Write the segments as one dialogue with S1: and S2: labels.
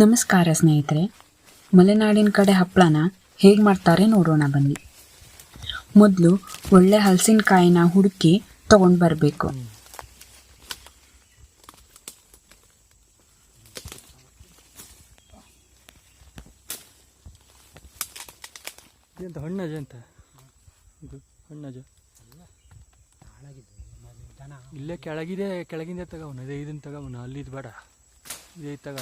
S1: ನಮಸ್ಕಾರ ಸ್ನೇಹಿತರೆ, ಮಲೆನಾಡಿನ ಕಡೆ ಹಪ್ಪಳನ ಹೇಗೆ ಮಾಡ್ತಾರೆ ನೋಡೋಣ ಬನ್ನಿ. ಮೊದಲು ಒಳ್ಳೆ ಹಲಸಿನಕಾಯಿನ ಹುಡುಕಿ ತಗೊಂಡು ಬರಬೇಕು.
S2: ಇಲ್ಲೇ ಕೆಳಗಿಂದ ತಗೋಣ. ಅದೇ ಇದನ್ನ ತಗೋಣ, ಅಲ್ಲಿದ್ದು ಬೇಡ, ಇದೇ ತಗ.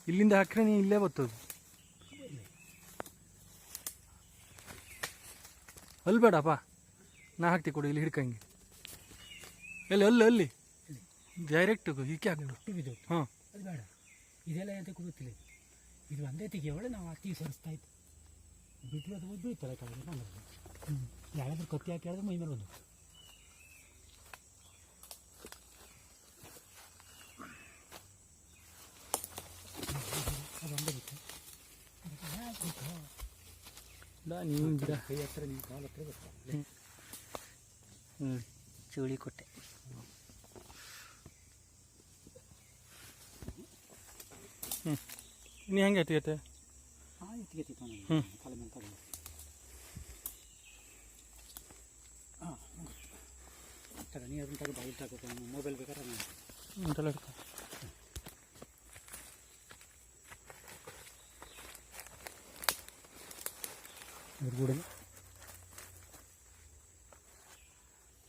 S2: ಇಲ್ಲಿಂದ ಹಾಕ್ರೆ ನೀ ಇಲ್ಲೇ ಬರ್ತದೆ. ಅಲ್ಲಿ ಬೇಡಪ್ಪ, ನಾ ಹಾಕ್ತಿ ಕೊಡು. ಇಲ್ಲಿ ಹಿಡ್ಕಂಗೆ ಅಲ್ಲಿ ಡೈರೆಕ್ಟ್ ಈಕೆ ಹಾಕ್ಬಿಡು. ಹಾಂ,
S3: ಅದು ಬೇಡ. ಇದೆಲ್ಲ ಎಂತ ಗೊತ್ತಿಲ್ಲ. ಇದು ಒಂದೇ ತೆಗಿಯೋಳೆ ನಾವು ಅತ್ತಿ ಸರಿಸ್ತಾ ಇತ್ತು. ಬಿಟ್ಟು ಅದು ಒದ್ದು ಇತ್ತಲ್ಲ ಕಾಲ ಯಾರಾದ್ರೂ ಕತ್ತಿ ಹಾಕಿ ಹೇಳಿದ್ರೆ ಮೈ ಮೇಲೆ ಬಂದು ಅದೊಂದೇ ಬಿಟ್ಟು
S2: ನೀವು ಗಿಡ
S3: ಕೈ ಹತ್ರ ನಿಮ್ಮ ಕಾಲ ಹತ್ರ ಬರ್ತಾರೆ.
S2: ಚೂಳಿ ಕೊಟ್ಟೆ. ನೀ ಹೆಂಗೆ ಎತ್ತಿಗತ್ತೆ?
S3: ಹಾಂ, ಎತ್ತಿಗೆತ್ತಿತ್ತು ಕಾಲ ಮೇಲೆ ತಗೊಂಡು. ಹಾಂ, ತಗ ನೀ ಅದನ್ನ ತಗೋ, ಬಾಗಿಲು ತಗೋ. ಮೊಬೈಲ್ ಬೇಕಾದ್ರೆ
S2: ಅಂತೆಲ್ಲ ಇಡ್ಕೊ.
S3: ಅದ್ರ ಕೂಡ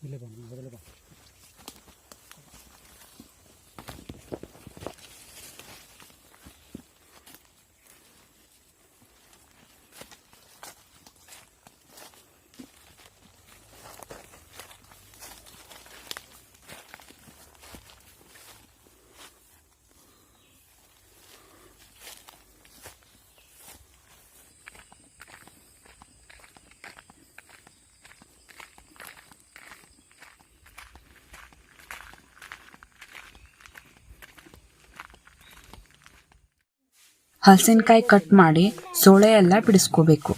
S3: ಇಲ್ಲೇ ಬಾ, ಮೊದಲೇ ಬಾ.
S1: ಹಲಸಿನಕಾಯಿ ಕಟ್ ಮಾಡಿ ಸೋಳೆ ಎಲ್ಲ ಬಿಡಿಸ್ಕೋಬೇಕು.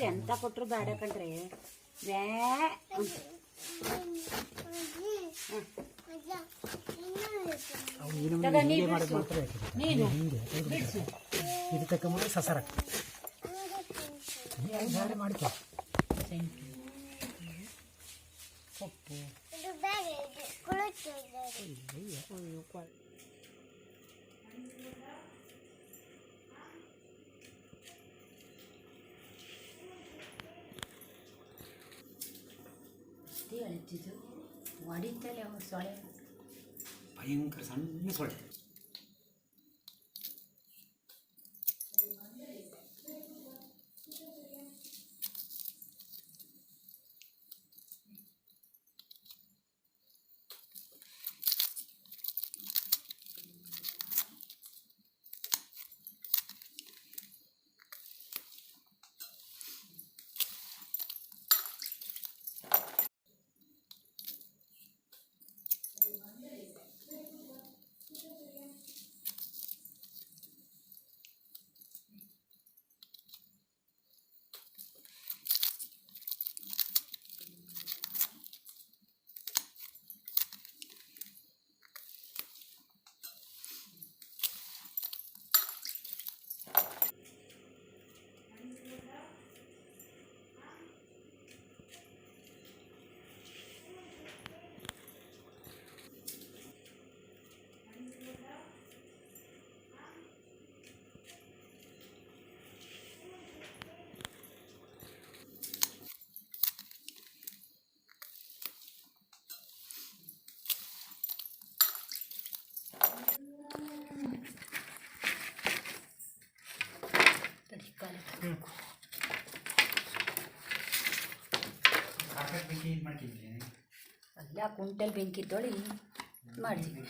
S4: ಎಂತ ಕೊಟ್ಟರು ಬೇಡ ಕಣ್ರಿ.
S3: ಇದು ತಗೊಂಡು ಸಸರ ಮಾಡ್ಕೊ. ಸೊಪ್ಪು
S4: ಅಳಿತಿದ್ದು ಹೊಡಿತಲೆ ಅವ್ರು ಸೊಳೆ,
S3: ಭಯಂಕರ ಸಣ್ಣ ಸೊಳ್ಳೆ.
S4: ಅಲ್ಲ ಕುಂಟಲ್ ಬೆಂಕಿ ತೊಳಿ ಮಾಡ್ತೀವಿ.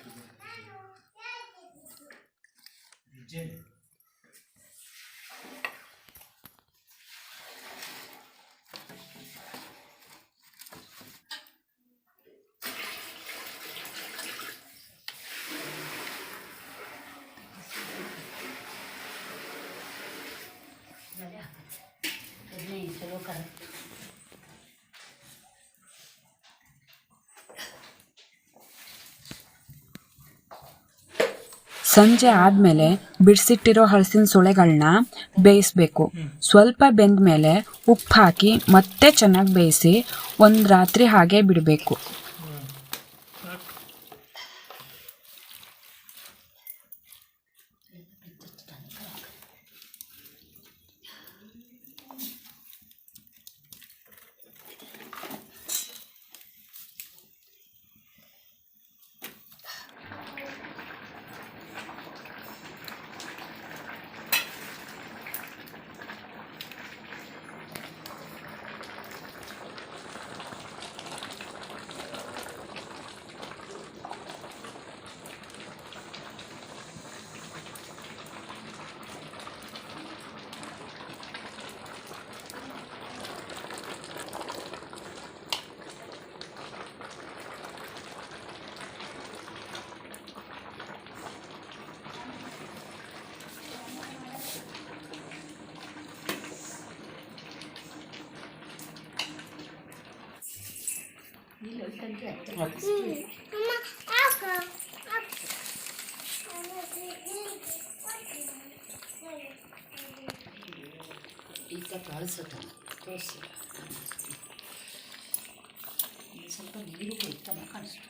S4: ಚಲೋ ಕರ
S1: ಸಂಜೆ ಆದಮೇಲೆ ಬಿಡಿಸಿಟ್ಟಿರೋ ಹಲಸಿನ ಸೊಳೆಗಳನ್ನ ಬೇಯಿಸಬೇಕು. ಸ್ವಲ್ಪ ಬೆಂದ ಮೇಲೆ ಉಪ್ಪು ಹಾಕಿ ಮತ್ತೆ ಚೆನ್ನಾಗಿ ಬೇಯಿಸಿ ಒಂದು ರಾತ್ರಿ ಹಾಗೆ ಬಿಡಬೇಕು.
S4: ಈಗ ಕಳಿಸೋದು ತೋರಿಸಿ ಸ್ವಲ್ಪ ನೀರು ಕೊಯ್ತಾನೆ ಕಾಣಿಸ್ತು.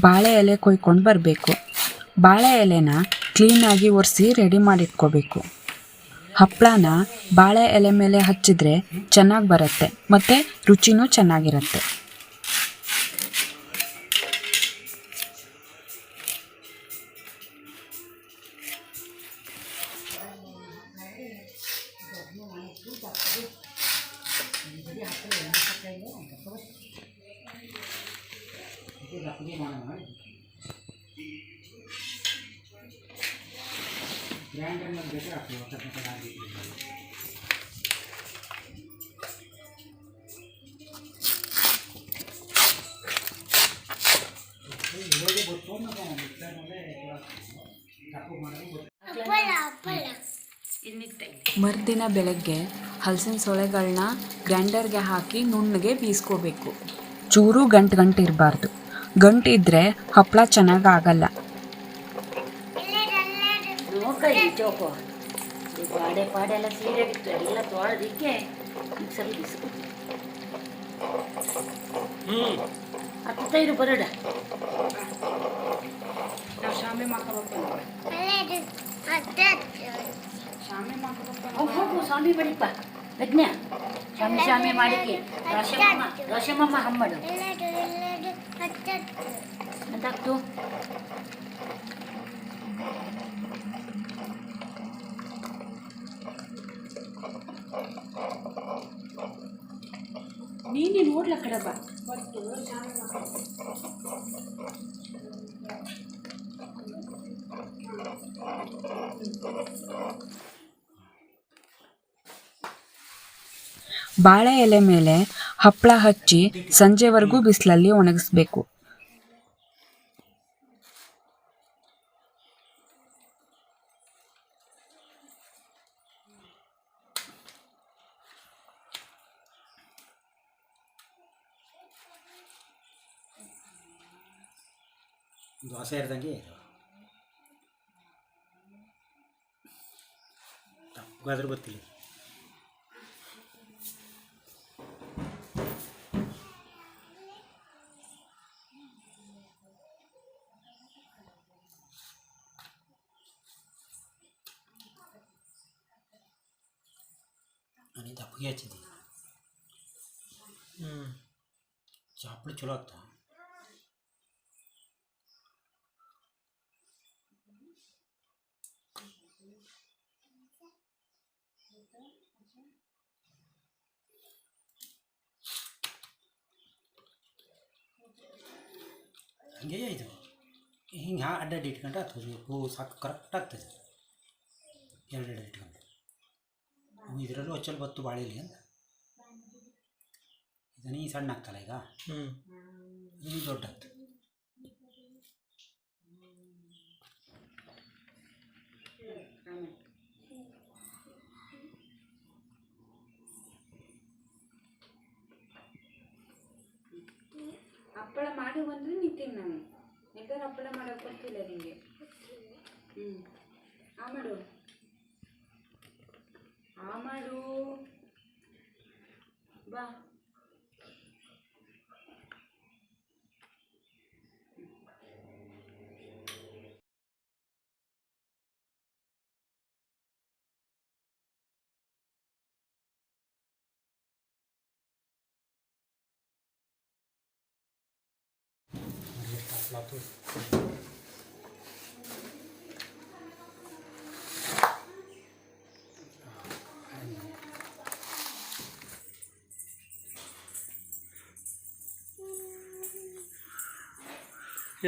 S1: ಬಾಳೆ ಎಲೆ ಕೊಯ್ಕೊಂಡು ಬರಬೇಕು. ಬಾಳೆ ಎಲೆನ ಕ್ಲೀನಾಗಿ ಒರೆಸಿ ರೆಡಿ ಮಾಡಿಟ್ಕೋಬೇಕು. ಹಪ್ಪಳನ ಬಾಳೆ ಎಲೆ ಮೇಲೆ ಹಚ್ಚಿದ್ರೆ ಚೆನ್ನಾಗಿ ಬರುತ್ತೆ ಮತ್ತು ರುಚಿನೂ ಚೆನ್ನಾಗಿರುತ್ತೆ. ಮರುದಿನ ಬೆಳಗ್ಗೆ ಹಲಸಿನ ಸೊಳೆಗಳನ್ನ ಗ್ರೈಂಡರ್ಗೆ ಹಾಕಿ ನುಣ್ಣಗೆ ಬೀಸ್ಕೋಬೇಕು. ಚೂರು ಗಂಟು ಇರಬಾರ್ದು. ಗಂಟು ಇದ್ದರೆ ಹಪ್ಪಳ ಚೆನ್ನಾಗಿ ಆಗಲ್ಲ.
S4: ಚೋಕೋ ಪಾಡೆ ಪಾಡೆ ಎಲ್ಲ ಸೀರೆ ಬಿತ್ತು ಎಲ್ಲ ತೊಳೆದಿಕ್ಕೆ ಮಿಕ್ಸಲ್ಲಿ ಬಿಸ್ಕೊತೀವಿ. ಹತ್ತೈದು ಬರೋಡ ನಾವು ಶಾಮೆ ಮಾಡ್ಕೋಬೇಕು. ಹೋಗು ಸ್ವಾಮಿ ಬಡಿಪ್ಪ ಯಜ್ಞ ಶಾಮಿ ಮಾಡಿಕೆ ರಶಮಮ್ಮ ಹಮ್ಮಡು ಎಂತಾಗ್ತು. ನೀನು ನೋಡ್ಲ ಕಡೆ ಬಾ.
S1: ಬಾಳೆ ಎಲೆ ಮೇಲೆ ಹಪ್ಪಳ ಹಚ್ಚಿ ಸಂಜೆವರೆಗೂ ಬಿಸಿಲಲ್ಲಿ ಒಣಗಿಸ್ಬೇಕು.
S3: ದೋಸೆ ಇರ್ದಂಗೆ ತಪ್ಪಗಾದ್ರೂ ಗೊತ್ತಿಲ್ಲ. ನಾನು ತಪ್ಪಗೆ ಹಚ್ಚಿದ್ದೆ. ಚಾಪಡಿ ಚಲೋ ಆಗ್ತಾ. ಹಂಗೆ ಇದು ಹಿಂಗೆ ಅಡ್ಡಾಡಿ ಇಟ್ಕೊಂಡ್ರೆ ಆಗ್ತದೆ. ಹೂ ಸಾಕು ಕರೆಕ್ಟ್ ಆಗ್ತದೆ. ಎರಡು ಇಟ್ಕೊಂಡು ಇದರಲ್ಲೂ ಹಚ್ಚಲು ಬತ್ತು ಬಾಳೆಲಿ ಅಂತ ಇದನ್ನ ಈ ಸಣ್ಣ ಆಗ್ತಲ್ಲ ಈಗ ಇದು ದೊಡ್ಡ ಆಗ್ತದೆ.
S1: ಹಪ್ಪಳ ಮಾಡಿ ಬಂದ್ರೆ ನಿಂತೀನಿ ನಾನು ಎಲ್ಲರೂ ಹಪ್ಪಳ ಮಾಡೋಕೆ ಗೊತ್ತಿಲ್ಲ ನಿಮಗೆ. ಆ ಮಾಡು ಬಾ.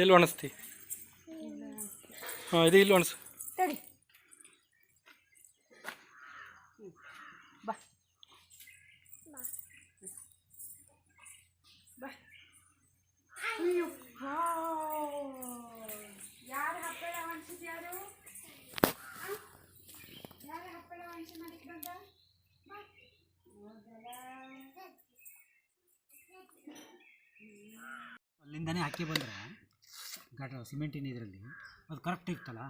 S2: ಎಲ್ಲಿ ಒಣಸ್ತಿ? ಹಾಂ ಇದು ಇಲ್ಲಿ ಒಣಸು.
S1: ತಡಿ ಬಾ ಬಾ. ಯಾರು ಹಪ್ಪಳ ಒಣಸಿದ್ ಯಾರು ಹಪ್ಪಳ ಒಣಸಿ ಮಾಡಿಕ್ ಬಂದ?
S3: ಅಲ್ಲಿಂದನೇ ಹಾಕಿ ಬಂದರೆ ಸಿಮೆಂಟಿನ ಇದರಲ್ಲಿ ಅದು ಕರೆಕ್ಟ್ ಇರ್ತಲ್ಲ.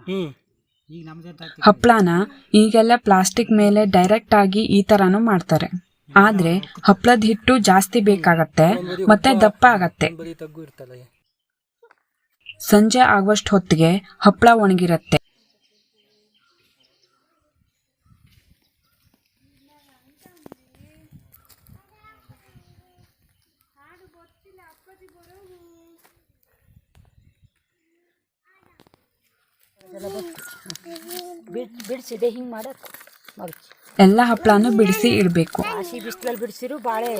S3: ಈಗ ನಮ್ದು
S1: ಹಪ್ಪಳನ ಈಗೆಲ್ಲ ಪ್ಲಾಸ್ಟಿಕ್ ಮೇಲೆ ಡೈರೆಕ್ಟ್ ಆಗಿ ಈ ತರಾನು ಮಾಡ್ತಾರೆ. ಆದ್ರೆ ಹಪ್ಪಳದ ಹಿಟ್ಟು ಜಾಸ್ತಿ ಬೇಕಾಗತ್ತೆ ಮತ್ತೆ ದಪ್ಪ ಆಗತ್ತೆ. ಸಂಜೆ ಆಗುವಷ್ಟು ಹೊತ್ತಿಗೆ ಹಪ್ಪಳ ಒಣಗಿರತ್ತೆ.
S4: ಬಿಡಿಸಿದೆ ಹಿಂಗೆ ಮಾಡಕ್ಕೆ ಮಡಚಿ
S1: ಎಲ್ಲ ಹಪ್ಪಳನು ಬಿಡಿಸಿ ಇಡಬೇಕು.
S4: ಹಸಿ ಬಿಸಿಲಲ್ಲಿ ಬಿಡಿಸಿರು ಬಾಳೆ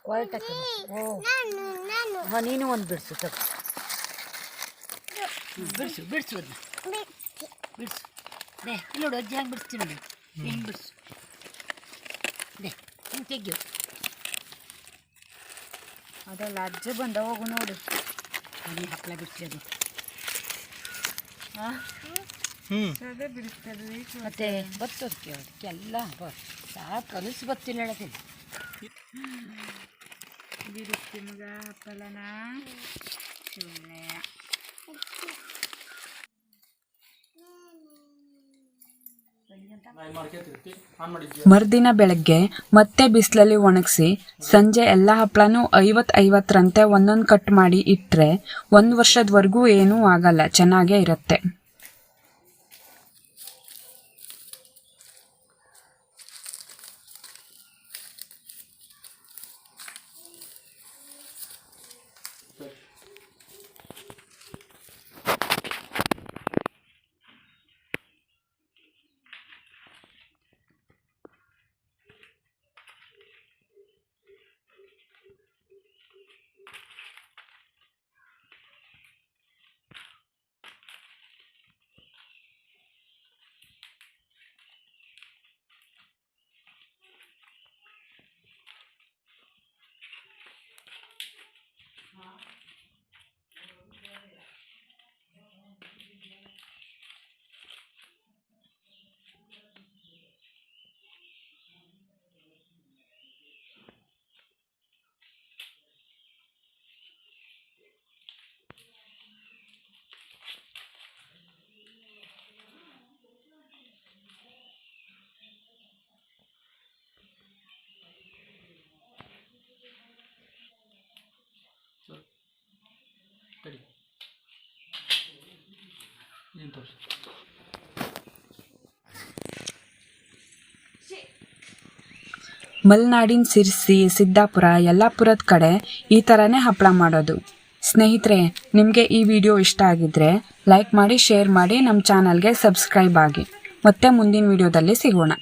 S4: ಕ್ವಾಲಿಟಿ ಆಗ್ತದೆ. ಹಾಂ ನೀನು ಒಂದು ಬಿಡಿಸು ತಗೋ. ಬಿಡಿಸು ಬಿಡಿಸು ಅದನ್ನ ಬಿಡಿಸು. ದೇ ಇಲ್ಲಿ ನೋಡು ಅಜ್ಜಿ ಹಂಗೆ ಬಿಡಿಸ್ತೀನಿ ನೋಡಿ. ಹಿಂಗೆ ಬಿಡಿಸು. ದೇ ಹಿಂಗೆ ತೆಗ್ಯು. ಅದಲ್ಲ ಅಜ್ಜ ಬಂದ ಹೋಗು ನೋಡು. ನೀನು ಹಪ್ಪಳ ಬಿಡಿಸೋದು. ಹಾಂ ಮತ್ತೆ ಬತ್ತೋದಕ್ಕೆ ಅದಕ್ಕೆಲ್ಲ ಸಾಕು ಕಲಿಸಿ ಬತ್ತಿಲ್ಲ ಹೇಳ್ತೀನಿ.
S1: ಬಿಡಿಸ್ತಿ ಮಗ ಹಪ್ಪಳನ ಸುಳ್ಳೆ. ಮರುದಿನ ಬೆಳಗ್ಗೆ ಮತ್ತೆ ಬಿಸಿಲಲ್ಲಿ ಒಣಗಿಸಿ ಸಂಜೆ ಎಲ್ಲ ಹಪ್ಪಳನೂ 50-50ರಂತೆ ಒಂದೊಂದು ಕಟ್ ಮಾಡಿ ಇಟ್ಟರೆ 1 ವರ್ಷದವರೆಗೂ ಏನೂ ಆಗಲ್ಲ, ಚೆನ್ನಾಗೇ ಇರುತ್ತೆ. ಮಲೆನಾಡಿನ ಸಿರ್ಸಿ, ಸಿದ್ದಾಪುರ, ಯಲ್ಲಾಪುರದ ಕಡೆ ಈ ಥರನೇ ಹಪ್ಪಳ ಮಾಡೋದು. ಸ್ನೇಹಿತರೆ, ನಿಮಗೆ ಈ ವಿಡಿಯೋ ಇಷ್ಟ ಆಗಿದ್ರೆ ಲೈಕ್ ಮಾಡಿ, ಶೇರ್ ಮಾಡಿ, ನಮ್ಮ ಚಾನಲ್ಗೆ ಸಬ್ಸ್ಕ್ರೈಬ್ ಆಗಿ. ಮತ್ತೆ ಮುಂದಿನ ವಿಡಿಯೋದಲ್ಲಿ ಸಿಗೋಣ.